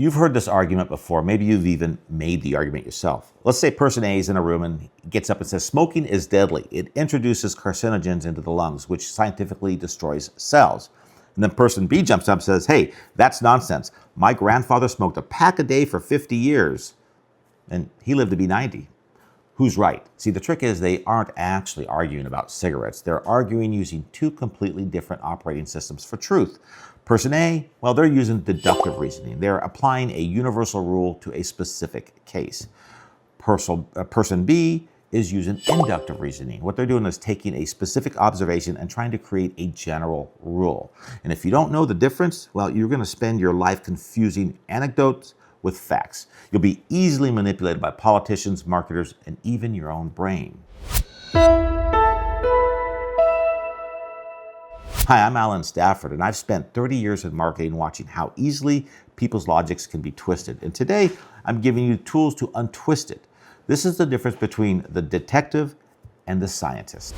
You've heard this argument before. Maybe you've even made the argument yourself. Let's say person A is in a room and gets up and says, smoking is deadly. It introduces carcinogens into the lungs, which scientifically destroys cells. And then person B jumps up and says, hey, that's nonsense. My grandfather smoked a pack a day for 50 years, and he lived to be 90. Who's right? See, the trick is they aren't actually arguing about cigarettes. They're arguing using two completely different operating systems for truth. Person A, well, they're using deductive reasoning. They're applying a universal rule to a specific case. Person B is using inductive reasoning. What they're doing is taking a specific observation and trying to create a general rule. And if you don't know the difference, well, you're going to spend your life confusing anecdotes with facts. You'll be easily manipulated by politicians, marketers, and even your own brain. Hi, I'm Allen Stafford, and I've spent 30 years in marketing watching how easily people's logics can be twisted. And today, I'm giving you tools to untwist it. This is the difference between the detective and the scientist.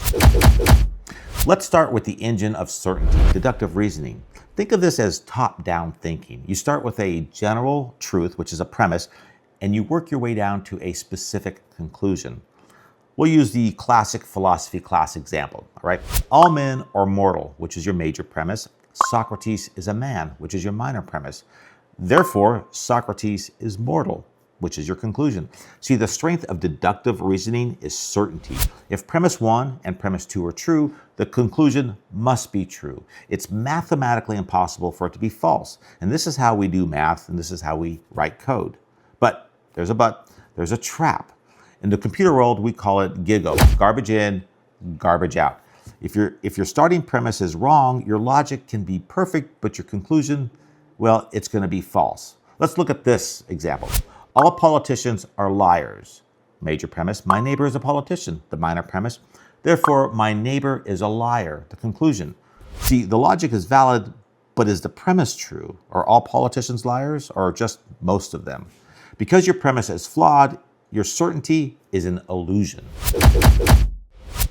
Let's start with the engine of certainty, deductive reasoning. Think of this as top-down thinking. You start with a general truth, which is a premise, and you work your way down to a specific conclusion. We'll use the classic philosophy class example, all right? All men are mortal, which is your major premise. Socrates is a man, which is your minor premise. Therefore, Socrates is mortal, which is your conclusion. See, the strength of deductive reasoning is certainty. If premise 1 and premise 2 are true, the conclusion must be true. It's mathematically impossible for it to be false. And this is how we do math, and this is how we write code. But, there's a trap. In the computer world, we call it GIGO, garbage in, garbage out. If your starting premise is wrong, your logic can be perfect, but your conclusion, well, it's going to be false. Let's look at this example. All politicians are liars. Major premise, my neighbor is a politician. The minor premise, therefore, my neighbor is a liar. The conclusion. See, the logic is valid, but is the premise true? Are all politicians liars, or just most of them? Because your premise is flawed, your certainty is an illusion.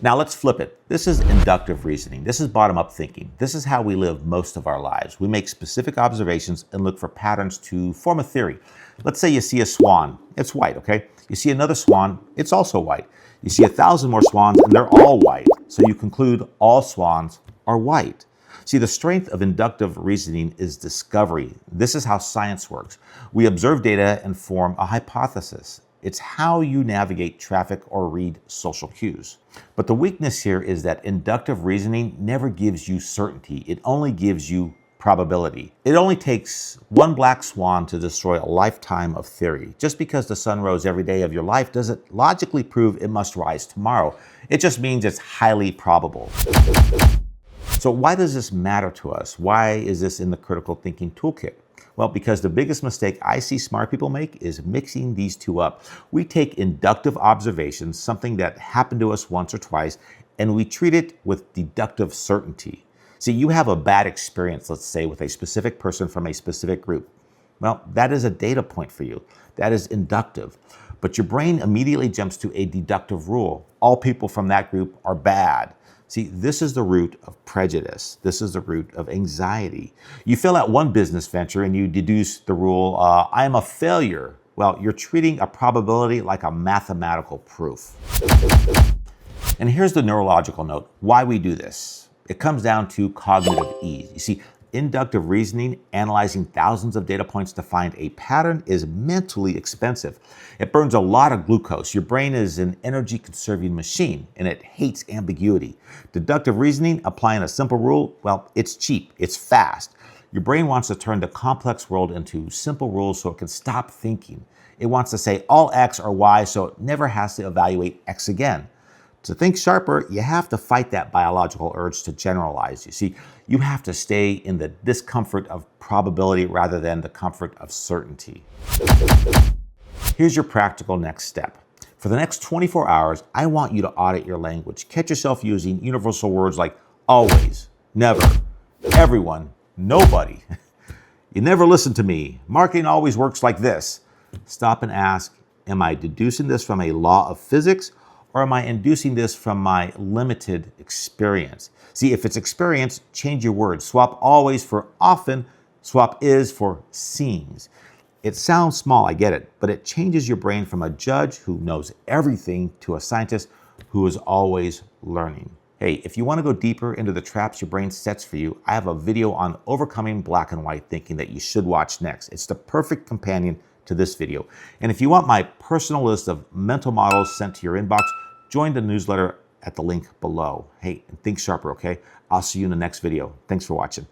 Now let's flip it. This is inductive reasoning. This is bottom-up thinking. This is how we live most of our lives. We make specific observations and look for patterns to form a theory. Let's say you see a swan. It's white, okay? You see another swan. It's also white. You see 1,000 more swans, and they're all white. So you conclude all swans are white. See, the strength of inductive reasoning is discovery. This is how science works. We observe data and form a hypothesis. It's how you navigate traffic or read social cues. But the weakness here is that inductive reasoning never gives you certainty. It only gives you probability. It only takes one black swan to destroy a lifetime of theory. Just because the sun rose every day of your life doesn't logically prove it must rise tomorrow. It just means it's highly probable. So why does this matter to us? Why is this in the critical thinking toolkit? Well, because the biggest mistake I see smart people make is mixing these two up. We take inductive observations, something that happened to us once or twice, and we treat it with deductive certainty. See, you have a bad experience, let's say, with a specific person from a specific group. Well, that is a data point for you. That is inductive. But your brain immediately jumps to a deductive rule. All people from that group are bad. See, this is the root of prejudice. This is the root of anxiety. You fill out one business venture and you deduce the rule, I am a failure. Well, you're treating a probability like a mathematical proof. And here's the neurological note, why we do this. It comes down to cognitive ease. You see, inductive reasoning, analyzing thousands of data points to find a pattern, is mentally expensive. It burns a lot of glucose. Your brain is an energy-conserving machine, and it hates ambiguity. Deductive reasoning, applying a simple rule, well, it's cheap, it's fast. Your brain wants to turn the complex world into simple rules so it can stop thinking. It wants to say all X or Y so it never has to evaluate X again. To think sharper, you have to fight that biological urge to generalize. You see, you have to stay in the discomfort of probability rather than the comfort of certainty. Here's your practical next step. For the next 24 hours, I want you to audit your language. Catch yourself using universal words like always, never, everyone, nobody. You never listen to me. Marketing always works like this. Stop and ask, am I deducing this from a law of physics, or am I inducing this from my limited experience? See, if it's experience, change your words. Swap always for often, swap is for seems. It sounds small, I get it, but it changes your brain from a judge who knows everything to a scientist who is always learning. Hey, if you want to go deeper into the traps your brain sets for you, I have a video on overcoming black and white thinking that you should watch next. It's the perfect companion to this video. And if you want my personal list of mental models sent to your inbox, join the newsletter at the link below. Hey, and think sharper, okay? I'll see you in the next video. Thanks for watching.